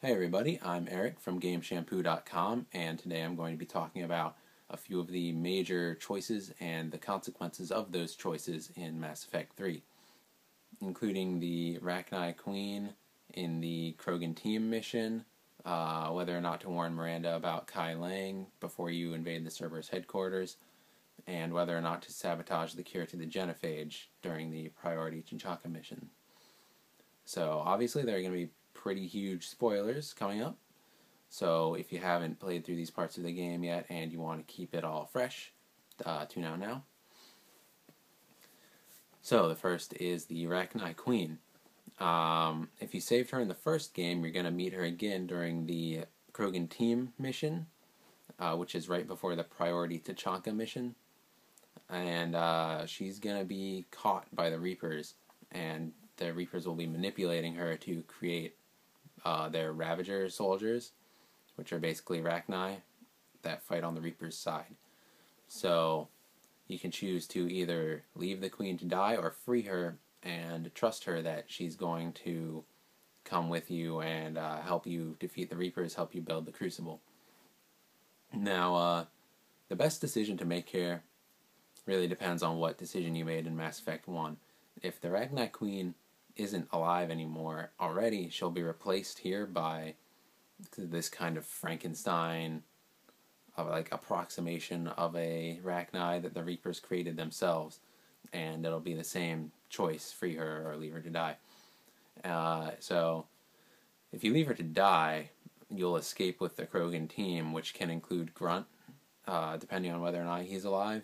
Hey everybody, I'm Eric from GameShampoo.com, and today I'm going to be talking about a few of the major choices and the consequences of those choices in Mass Effect 3, including the Rachni Queen in the Krogan team mission, whether or not to warn Miranda about Kai Lang before you invade the Cerberus headquarters, and whether or not to sabotage the cure to the Genophage during the Priority Chinchaka mission. So obviously there are going to be pretty huge spoilers coming up. So if you haven't played through these parts of the game yet and you want to keep it all fresh, tune out now. So the first is the Rachni Queen. If you saved her in the first game, you're going to meet her again during the Krogan team mission, which is right before the Priority Tachanka mission. And she's going to be caught by the Reapers, and the Reapers will be manipulating her to create their Ravager soldiers, which are basically Rachni that fight on the Reaper's side. So you can choose to either leave the Queen to die or free her and trust her that she's going to come with you and help you defeat the Reapers, help you build the Crucible. Now, the best decision to make here really depends on what decision you made in Mass Effect 1. If the Rachni Queen isn't alive anymore already, she'll be replaced here by this kind of Frankenstein approximation of a Rachni that the Reapers created themselves, and it'll be the same choice: free her or leave her to die. So if you leave her to die, you'll escape with the Krogan team, which can include Grunt, depending on whether or not he's alive,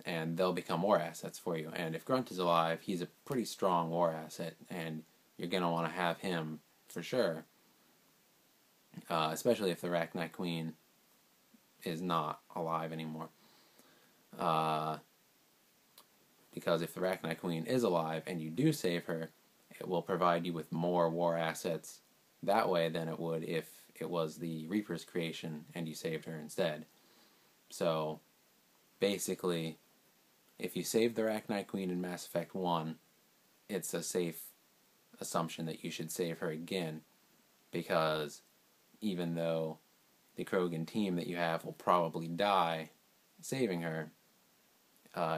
and they'll become war assets for you. And if Grunt is alive, he's a pretty strong war asset, and you're going to want to have him for sure, especially if the Rachni Queen is not alive anymore. Because if the Rachni Queen is alive and you do save her, it will provide you with more war assets that way than it would if it was the Reaper's creation and you saved her instead. So basically, if you save the Rachni Queen in Mass Effect 1, it's a safe assumption that you should save her again, because even though the Krogan team that you have will probably die saving her,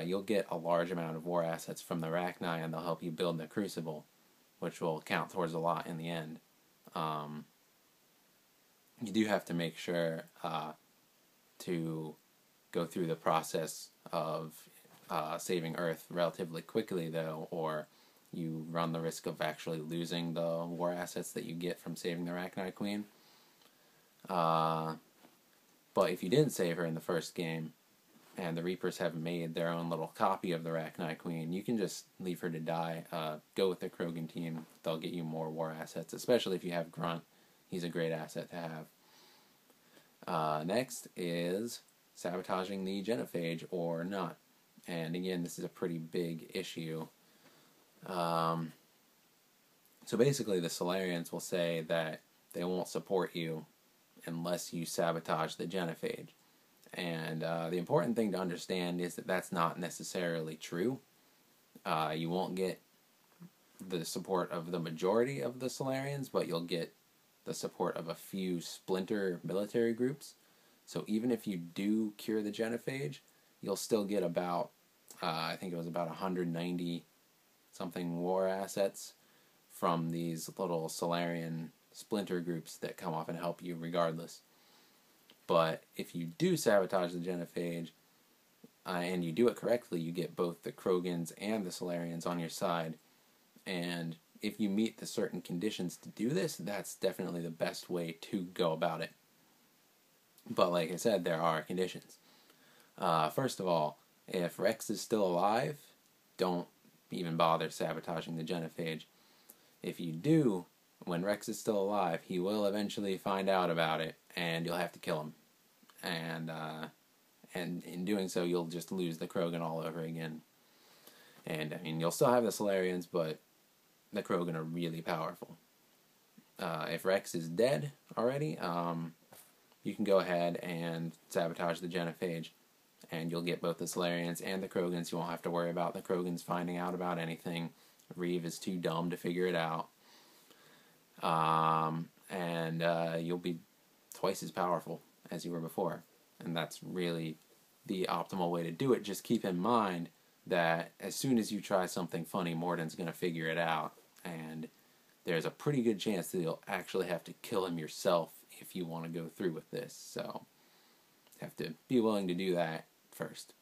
you'll get a large amount of war assets from the Rachni, and they'll help you build the Crucible, which will count towards a lot in the end. You do have to make sure to go through the process of saving Earth relatively quickly, though, or you run the risk of actually losing the war assets that you get from saving the Rachni Queen. But if you didn't save her in the first game, and the Reapers have made their own little copy of the Rachni Queen, you can just leave her to die. Go with the Krogan team. They'll get you more war assets, especially if you have Grunt. He's a great asset to have. Next is sabotaging the Genophage or not. And again, this is a pretty big issue. So basically, the Solarians will say that they won't support you unless you sabotage the Genophage. And the important thing to understand is that that's not necessarily true. You won't get the support of the majority of the Solarians, but you'll get the support of a few splinter military groups. So even if you do cure the Genophage, you'll still get about, I think it was about 190 something war assets from these little Solarian splinter groups that come off and help you regardless. But if you do sabotage the Genophage, and you do it correctly, you get both the Krogans and the Solarians on your side. And if you meet the certain conditions to do this, that's definitely the best way to go about it. But like I said, there are conditions. First of all, if Rex is still alive, don't even bother sabotaging the Genophage. If you do, when Rex is still alive, he will eventually find out about it, and you'll have to kill him. And in doing so, you'll just lose the Krogan all over again. And, I mean, you'll still have the Solarians, but the Krogan are really powerful. If Rex is dead already, you can go ahead and sabotage the Genophage, and you'll get both the Solarians and the Krogans. You won't have to worry about the Krogans finding out about anything. Reeve is too dumb to figure it out. and you'll be twice as powerful as you were before. And that's really the optimal way to do it. Just keep in mind that as soon as you try something funny, Morden's going to figure it out, and there's a pretty good chance that you'll actually have to kill him yourself if you want to go through with this. So have to be willing to do that first.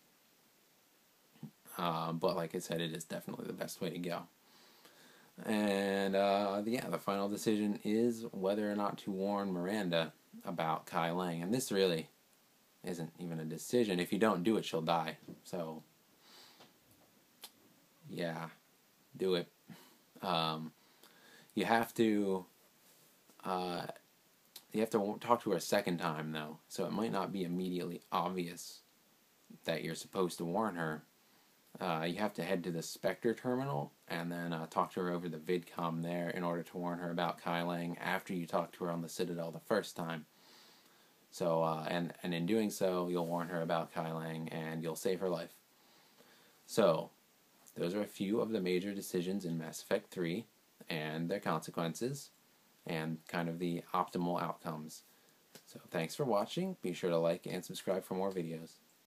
But like I said, it is definitely the best way to go. And yeah, the final decision is whether or not to warn Miranda about Kai Lang. And this really isn't even a decision. If you don't do it, she'll die. So yeah, do it. You have to talk to her a second time, though, so it might not be immediately obvious that you're supposed to warn her. You have to head to the Spectre terminal and then talk to her over the vidcom there in order to warn her about Kai Lang after you talk to her on the Citadel the first time. So, and in doing so, you'll warn her about Kai Lang and you'll save her life. So, those are a few of the major decisions in Mass Effect 3 and their consequences and kind of the optimal outcomes. So thanks for watching. Be sure to like and subscribe for more videos.